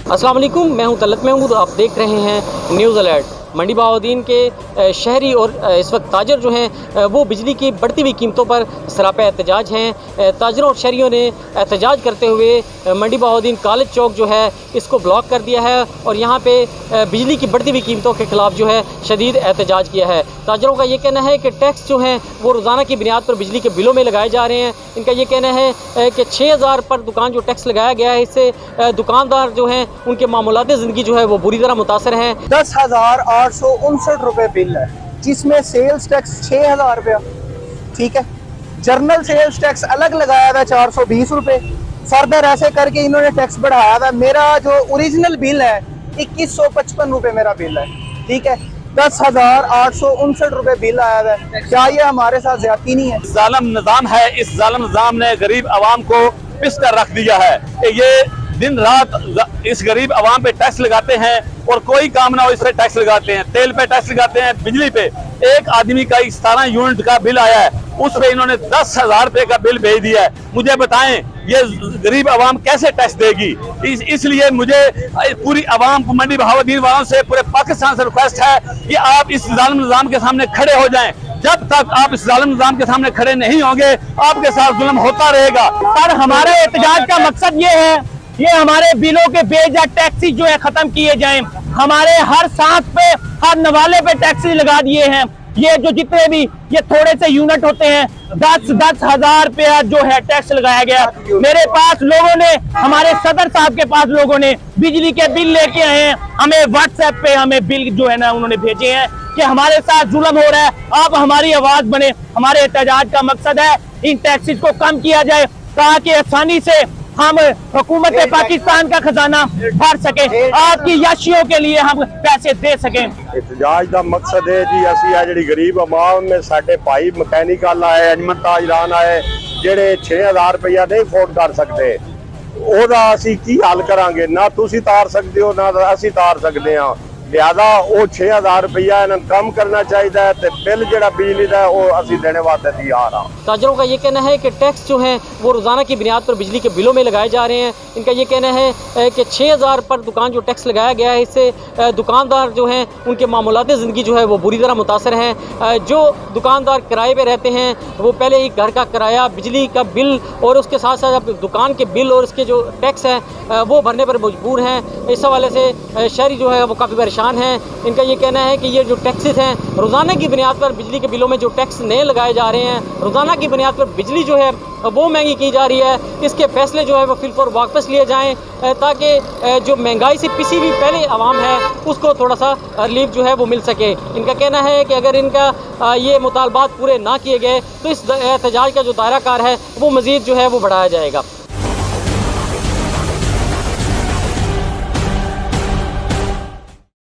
अस्सलाम वालेकुम, मैं हूं तलत महमूद। आप देख रहे हैं न्यूज़ अलर्ट। मंडी बहाउद्दीन के शहरी और इस वक्त ताजर जो हैं वो बिजली की बढ़ती हुई कीमतों पर सरापा एहतजाज हैं। ताजरों और शहरियों ने एहतजाज करते हुए मंडी बहाउद्दीन कॉलेज चौक जो है इसको ब्लॉक कर दिया है और यहाँ पे बिजली की बढ़ती हुई कीमतों के ख़िलाफ़ जो है शदीद एहतजाज किया है। ताजरों का ये कहना है कि टैक्स जो हैं वो रोज़ाना की बुनियाद पर बिजली के बिलों में लगाए जा रहे हैं। इनका ये कहना है कि 6000 पर दुकान जो टैक्स लगाया गया है, इससे दुकानदार जो हैं उनके मामूलाती ज़िंदगी जो है वो बुरी तरह मुतासर हैं। 10,859 रुपये बिल है, जिसमें सेल्स टैक्स 6,000 रुपया, ठीक है। जर्नल सेल्स टैक्स अलग लगाया था 420 रुपये। फर्दर ऐसे करके इन्होंने टैक्स बढ़ाया था। मेरा जो ओरिजिनल बिल है 2155 रुपये मेरा बिल है, ठीक है। 10,859 रुपये बिल आया है। क्या ये हमारे साथ ज्यादती नहीं है? जालिम निज़ाम है। इस जालिम निज़ाम ने गरीब आवाम को पिस कर रख दिया है। ये दिन रात इस गरीब आवाम पे टैक्स लगाते हैं और कोई काम ना हो इस पे टैक्स लगाते हैं। तेल पे टैक्स लगाते हैं, बिजली पे। एक आदमी का 17 यूनिट का बिल आया है, उस पे इन्होंने 10,000 रुपये का बिल भेज दिया है। मुझे बताएं ये गरीब आवाम कैसे टैक्स देगी? इसलिए मुझे पूरी आवाम, मंडी बहाउद्दीन वालों से, पूरे पाकिस्तान से रिक्वेस्ट है कि आप इस जालिम निज़ाम के सामने खड़े हो जाएं। जब तक आप इस जालिम निज़ाम के सामने खड़े नहीं होंगे आपके साथ जुल्म होता रहेगा। पर हमारे एहतजाज का मकसद ये है, ये हमारे बिलों के बेजा टैक्सी जो है खत्म किए जाएं। हमारे हर सांस पे, हर नवाले पे टैक्सी लगा दिए हैं। ये जो जितने भी ये थोड़े से यूनिट होते हैं, 10 हजार रुपया जो है टैक्स लगाया गया। मेरे पास लोगों ने, हमारे सदर साहब के पास लोगों ने बिजली के बिल लेके आए हैं। हमें व्हाट्सएप पे हमें बिल जो है ना उन्होंने भेजे हैं कि हमारे साथ जुल्म हो रहा है, आप हमारी आवाज बने। हमारे एहतजाज का मकसद है इन टैक्सेस को कम किया जाए ताकि आसानी से हम हुकूमत पाकिस्तान का खजाना भर सके, आपकी याशियों के लिए हम पैसे दे सकें। एहतजाज का मकसद है जी असी जी गरीब आवाम में साडे भाई मकैनिकल आए, अजमत ताजरान आए जेडे 6,000 रुपया नहीं अफोर्ड कर सकते, ओदा असी की हल करांगे? ना तुसी तार सकते हो ना असी तार सकते हैं। लिहाजा वो 6,000 रुपया इन्हें कम करना चाहिए तो बिल जो बिजली का वो असी देने वास्ते तैयार हाँ। ताजरों का ये कहना है कि टैक्स जो है वो रोज़ाना की बुनियाद पर बिजली के बिलों में लगाए जा रहे हैं। इनका ये कहना है कि 6,000 पर दुकान जो टैक्स लगाया गया है, इससे दुकानदार जो हैं उनके मामूलाती ज़िंदगी जो है वो बुरी तरह मुतासर हैं। जो दुकानदार किराए पे रहते हैं वो पहले ही घर का किराया, बिजली का बिल और उसके साथ साथ दुकान के बिल और उसके जो टैक्स हैं वो भरने पर मजबूर हैं। इस हवाले से शहरी जो है वो काफ़ी परेशान हैं। इनका ये कहना है कि ये जो टैक्सेस हैं रोज़ाना की बुनियाद पर बिजली के बिलों में जो टैक्स नए लगाए जा रहे हैं, रोज़ाना की बुनियाद पर बिजली जो है वो महंगी की जा रही है। इसके फैसले जो है वो फिलफौर वापस लिए जाएं ताकि जो महंगाई से पिसी हुई पहले आवाम है उसको थोड़ा सा रिलीफ जो है वो मिल सके। इनका कहना है कि अगर इनका ये मुतालबात पूरे ना किए गए तो इस एहतजाज का जो दायरा कार है वो मज़ीद जो है वो बढ़ाया जाएगा।